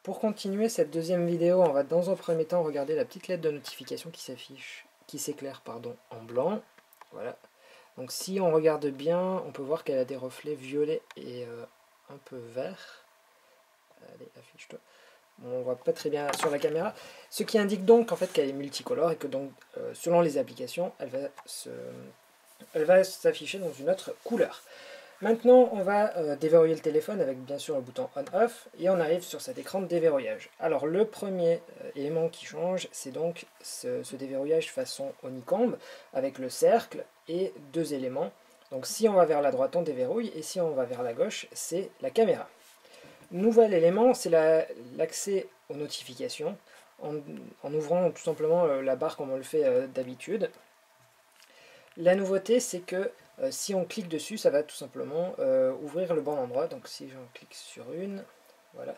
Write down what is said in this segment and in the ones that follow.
Pour continuer cette deuxième vidéo, on va dans un premier temps regarder la petite lettre de notification qui s'affiche, qui s'éclaire pardon, en blanc. Voilà. Donc si on regarde bien, on peut voir qu'elle a des reflets violets et un peu verts. Allez, affiche-toi. Bon, on voit pas très bien sur la caméra. Ce qui indique donc en fait qu'elle est multicolore et que donc selon les applications, elle va s'afficher dans une autre couleur. Maintenant, on va déverrouiller le téléphone avec bien sûr le bouton on-off et on arrive sur cet écran de déverrouillage. Alors le premier élément qui change, c'est donc ce déverrouillage façon honeycomb avec le cercle et deux éléments. Donc si on va vers la droite, on déverrouille et si on va vers la gauche, c'est la caméra. Nouvel élément, c'est l'accès aux notifications en ouvrant tout simplement la barre comme on le fait d'habitude. La nouveauté, c'est que si on clique dessus, ça va tout simplement ouvrir le bon endroit. Donc si j'en clique sur une, voilà.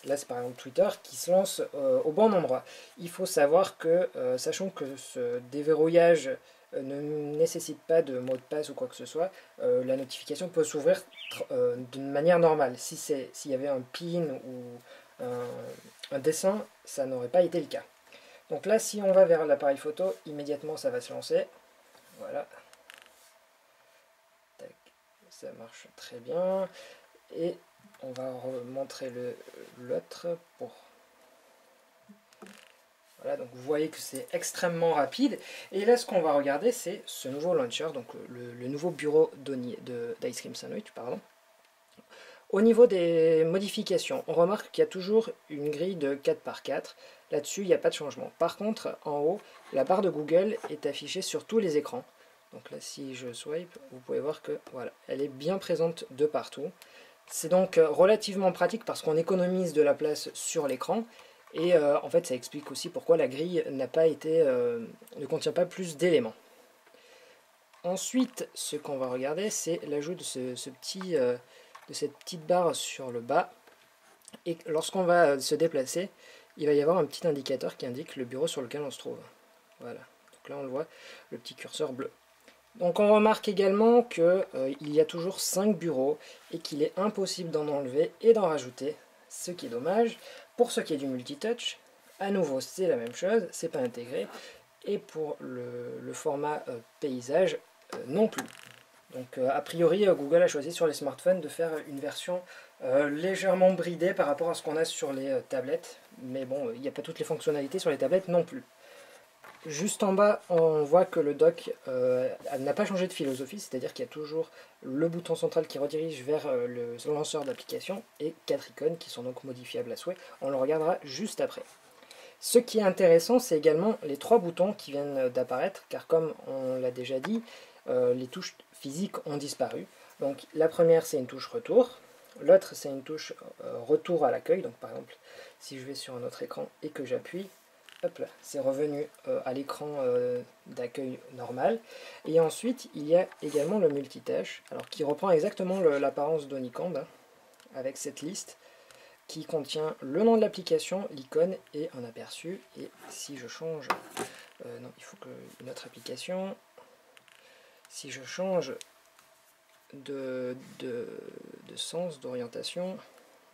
Là, c'est par exemple Twitter qui se lance au bon endroit. Il faut savoir que, sachant que ce déverrouillage ne nécessite pas de mot de passe ou quoi que ce soit, la notification peut s'ouvrir d'une manière normale. S'il y avait un pin ou un dessin, ça n'aurait pas été le cas. Donc là, si on va vers l'appareil photo, immédiatement ça va se lancer. Voilà. Tac. Ça marche très bien. Et on va remontrer l'autre pour... Voilà, donc vous voyez que c'est extrêmement rapide. Et là, ce qu'on va regarder, c'est ce nouveau launcher, donc le nouveau bureau d'Ice Cream Sandwich, pardon. Au niveau des modifications, on remarque qu'il y a toujours une grille de 4 par 4. Là-dessus, il n'y a pas de changement. Par contre, en haut, la barre de Google est affichée sur tous les écrans. Donc là, si je swipe, vous pouvez voir que voilà, elle est bien présente de partout. C'est donc relativement pratique parce qu'on économise de la place sur l'écran. Et en fait, ça explique aussi pourquoi la grille n'a pas été, ne contient pas plus d'éléments. Ensuite, ce qu'on va regarder, c'est l'ajout de cette petite barre sur le bas. Et lorsqu'on va se déplacer, il va y avoir un petit indicateur qui indique le bureau sur lequel on se trouve. Voilà. Donc là, on le voit, le petit curseur bleu. Donc on remarque également qu'il y a toujours 5 bureaux et qu'il est impossible d'en enlever et d'en rajouter, ce qui est dommage. Pour ce qui est du multitouch, à nouveau c'est la même chose, c'est pas intégré. Et pour le format paysage, non plus. Donc a priori Google a choisi sur les smartphones de faire une version légèrement bridée par rapport à ce qu'on a sur les tablettes. Mais bon, il n'y a pas toutes les fonctionnalités sur les tablettes non plus. Juste en bas, on voit que le dock n'a pas changé de philosophie, c'est-à-dire qu'il y a toujours le bouton central qui redirige vers le lanceur d'application et 4 icônes qui sont donc modifiables à souhait. On le regardera juste après. Ce qui est intéressant, c'est également les 3 boutons qui viennent d'apparaître, car comme on l'a déjà dit, les touches physiques ont disparu. Donc la première, c'est une touche retour. L'autre, c'est une touche retour à l'accueil. Donc par exemple, si je vais sur un autre écran et que j'appuie, hop là, c'est revenu à l'écran d'accueil normal. Et ensuite, il y a également le multitâche, alors qui reprend exactement l'apparence d'Honeycomb, hein, avec cette liste qui contient le nom de l'application, l'icône et un aperçu. Et si je change, non, il faut que une autre application, si je change de sens, d'orientation,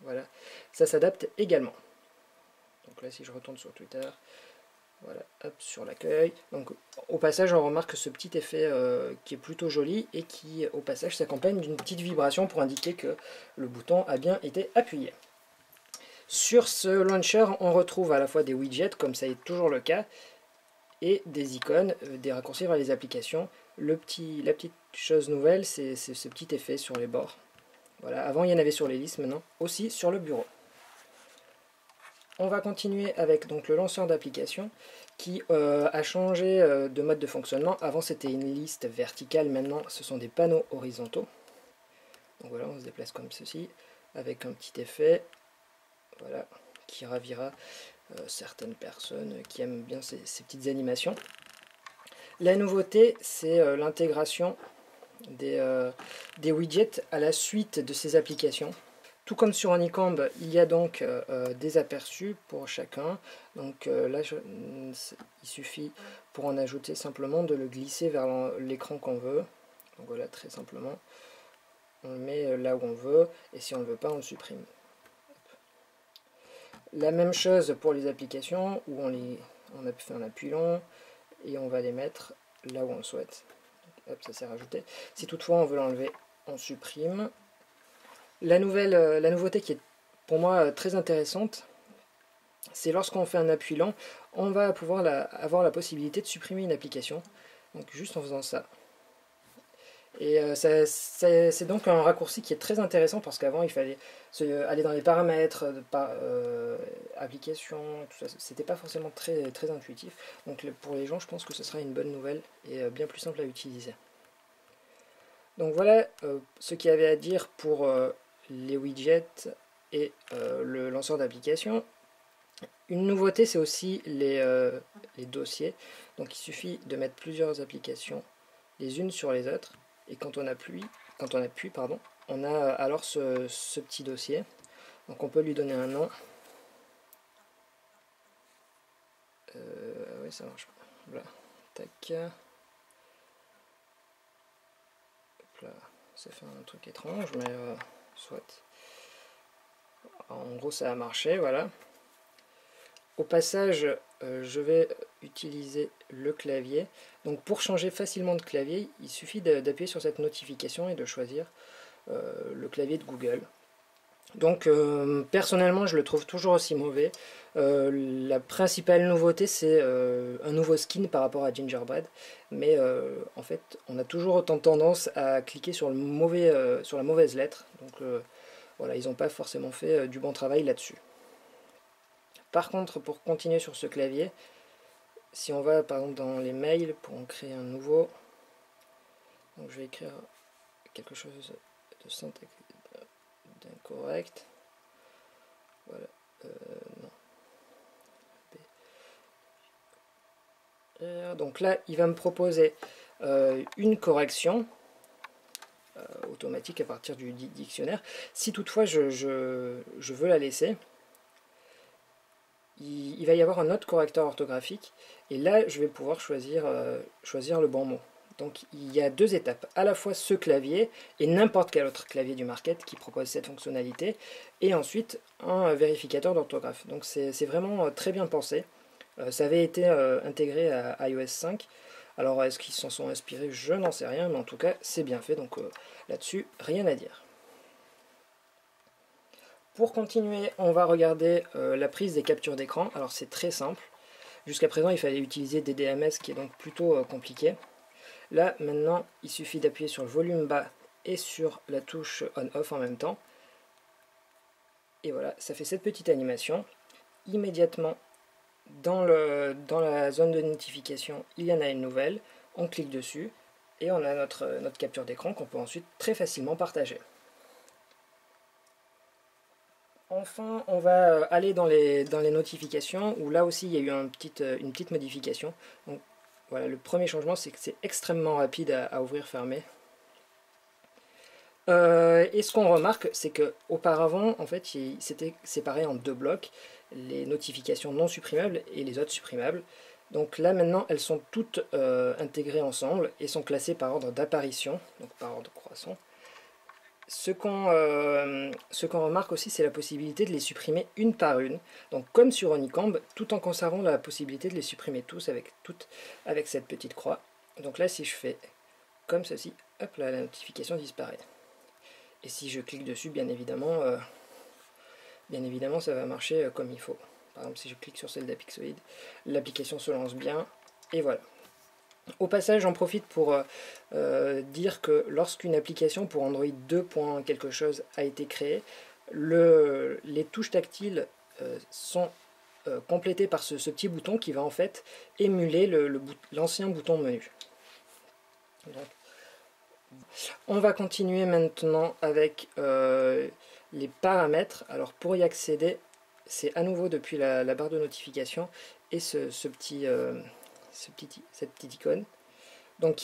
voilà, ça s'adapte également. Donc là, si je retourne sur Twitter, voilà, hop, sur l'accueil. Donc au passage, on remarque ce petit effet qui est plutôt joli et qui, au passage, s'accompagne d'une petite vibration pour indiquer que le bouton a bien été appuyé. Sur ce launcher, on retrouve à la fois des widgets, comme ça est toujours le cas, et des icônes, des raccourcis vers les applications. La petite chose nouvelle, c'est ce petit effet sur les bords. Voilà, avant il y en avait sur les listes, maintenant aussi sur le bureau. On va continuer avec donc, le lanceur d'applications qui a changé de mode de fonctionnement. Avant c'était une liste verticale, maintenant ce sont des panneaux horizontaux. Donc voilà, on se déplace comme ceci, avec un petit effet, voilà, qui ravira certaines personnes qui aiment bien ces petites animations. La nouveauté, c'est l'intégration des widgets à la suite de ces applications. Tout comme sur Honeycomb, il y a donc des aperçus pour chacun. Donc là, il suffit pour en ajouter simplement de le glisser vers l'écran qu'on veut. Donc voilà, très simplement, on le met là où on veut, et si on ne le veut pas, on le supprime. La même chose pour les applications où on a fait un appui long et on va les mettre là où on le souhaite. Hop, ça s'est rajouté. Si toutefois on veut l'enlever, on supprime. La nouveauté qui est pour moi très intéressante, c'est lorsqu'on fait un appui lent, on va pouvoir avoir la possibilité de supprimer une application. Donc juste en faisant ça. Et c'est donc un raccourci qui est très intéressant parce qu'avant il fallait aller dans les paramètres, applications, tout ça, c'était pas forcément très intuitif. Donc pour les gens, je pense que ce sera une bonne nouvelle et bien plus simple à utiliser. Donc voilà ce qu'il y avait à dire pour les widgets et le lanceur d'applications. Une nouveauté, c'est aussi les dossiers. Donc il suffit de mettre plusieurs applications les unes sur les autres. Et quand on appuie, on a alors ce petit dossier. Donc on peut lui donner un nom. Oui, ça marche pas. Voilà. Tac. Hop là. Ça fait un truc étrange, mais soit. En gros, ça a marché, voilà. Au passage, je vais utiliser le clavier. Donc pour changer facilement de clavier, il suffit d'appuyer sur cette notification et de choisir le clavier de Google. Donc personnellement, je le trouve toujours aussi mauvais. La principale nouveauté, c'est un nouveau skin par rapport à Gingerbread. Mais en fait, on a toujours autant tendance à cliquer sur la mauvaise lettre. Donc voilà, ils n'ont pas forcément fait du bon travail là-dessus. Par contre, pour continuer sur ce clavier, si on va par exemple dans les mails pour en créer un nouveau, donc je vais écrire quelque chose de syntaxe d'incorrect. Voilà, non. Donc là, il va me proposer une correction automatique à partir du dictionnaire. Si toutefois je veux la laisser, il va y avoir un autre correcteur orthographique et là je vais pouvoir choisir le bon mot. Donc il y a deux étapes, à la fois ce clavier et n'importe quel autre clavier du market qui propose cette fonctionnalité, et ensuite un vérificateur d'orthographe. Donc c'est vraiment très bien pensé. Ça avait été intégré à iOS 5. Alors est-ce qu'ils s'en sont inspirés? Je n'en sais rien, mais en tout cas c'est bien fait, donc là-dessus rien à dire. Pour continuer, on va regarder la prise des captures d'écran. Alors c'est très simple. Jusqu'à présent, il fallait utiliser des DMS, qui est donc plutôt compliqué. Là, maintenant, il suffit d'appuyer sur le volume bas et sur la touche on-off en même temps. Et voilà, ça fait cette petite animation. Immédiatement, dans la zone de notification, il y en a une nouvelle. On clique dessus et on a notre capture d'écran qu'on peut ensuite très facilement partager. Enfin, on va aller dans les notifications, où là aussi il y a eu une petite modification. Donc voilà, le premier changement, c'est que c'est extrêmement rapide à ouvrir, fermer. Et ce qu'on remarque, c'est que auparavant, en fait, c'était séparé en deux blocs, les notifications non supprimables et les autres supprimables. Donc là maintenant, elles sont toutes intégrées ensemble et sont classées par ordre d'apparition, donc par ordre croissant. Ce qu'on remarque aussi, c'est la possibilité de les supprimer une par une. Donc comme sur Honeycomb, tout en conservant la possibilité de les supprimer tous avec cette petite croix. Donc là, si je fais comme ceci, hop là, la notification disparaît. Et si je clique dessus, bien évidemment ça va marcher comme il faut. Par exemple, si je clique sur celle d'Apixoid, l'application se lance bien, et voilà. Au passage, j'en profite pour dire que lorsqu'une application pour Android 2. quelque chose a été créée, les touches tactiles sont complétées par ce petit bouton qui va en fait émuler l'ancien bouton menu. Donc, on va continuer maintenant avec les paramètres. Alors pour y accéder, c'est à nouveau depuis la barre de notification et cette petite icône. Donc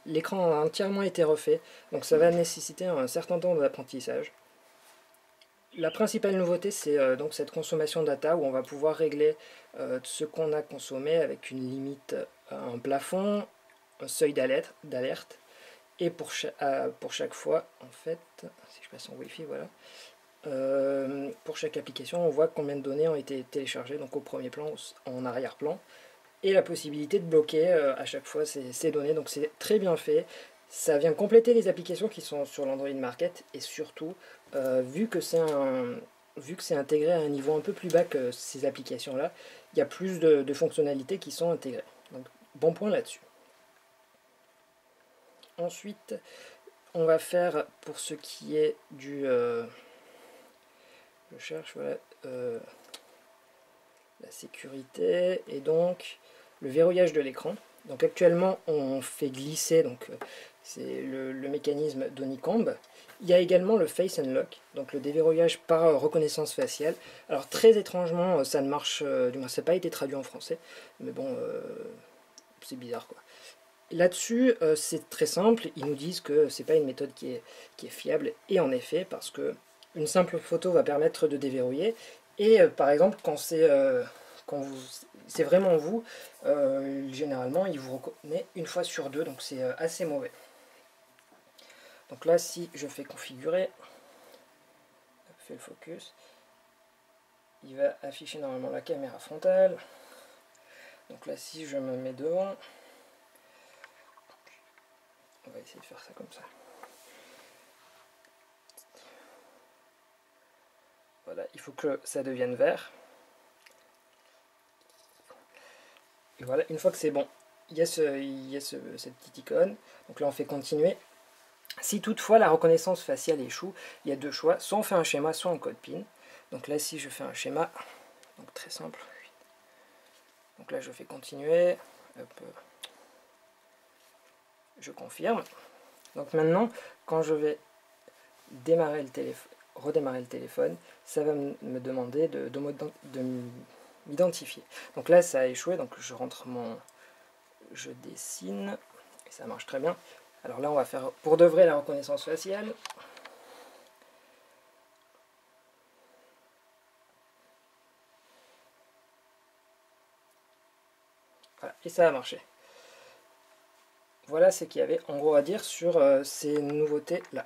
l'écran a entièrement été refait, donc ça va nécessiter un certain temps d'apprentissage. La principale nouveauté, c'est donc cette consommation data, où on va pouvoir régler ce qu'on a consommé avec une limite, un plafond, un seuil d'alerte, et pour chaque fois, en fait, si je passe en Wi-Fi, voilà, pour chaque application, on voit combien de données ont été téléchargées, donc au premier plan, en arrière-plan, et la possibilité de bloquer à chaque fois ces données, donc c'est très bien fait. Ça vient compléter les applications qui sont sur l'Android Market, et surtout, vu que c'est intégré à un niveau un peu plus bas que ces applications-là, il y a plus de fonctionnalités qui sont intégrées. Donc bon point là-dessus. Ensuite, on va faire, pour ce qui est du... je cherche, voilà, la sécurité, et donc le verrouillage de l'écran. Donc actuellement, on fait glisser, donc c'est le mécanisme d'Honeycomb. Il y a également le Face Unlock, donc le déverrouillage par reconnaissance faciale. Alors très étrangement, ça ne marche, du moins ça n'a pas été traduit en français, mais bon, c'est bizarre quoi. Là-dessus, c'est très simple, ils nous disent que c'est pas une méthode qui est fiable, et en effet, parce que une simple photo va permettre de déverrouiller, et par exemple, quand c'est vraiment vous, généralement, il vous reconnaît une fois sur deux, donc c'est assez mauvais. Donc là, si je fais configurer, je fais le focus, il va afficher normalement la caméra frontale. Donc là, si je me mets devant, on va essayer de faire ça comme ça. Voilà, il faut que ça devienne vert. Et voilà, une fois que c'est bon, il y a cette petite icône. Donc là, on fait continuer. Si toutefois la reconnaissance faciale échoue, il y a deux choix. Soit on fait un schéma, soit on code PIN. Donc là, si je fais un schéma, donc très simple. Donc là, je fais continuer. Hop. Je confirme. Donc maintenant, quand je vais redémarrer le téléphone, ça va me demander de m'identifier. Donc là, ça a échoué, donc je dessine, et ça marche très bien. Alors là, on va faire pour de vrai la reconnaissance faciale. Voilà, et ça a marché. Voilà ce qu'il y avait en gros à dire sur ces nouveautés-là.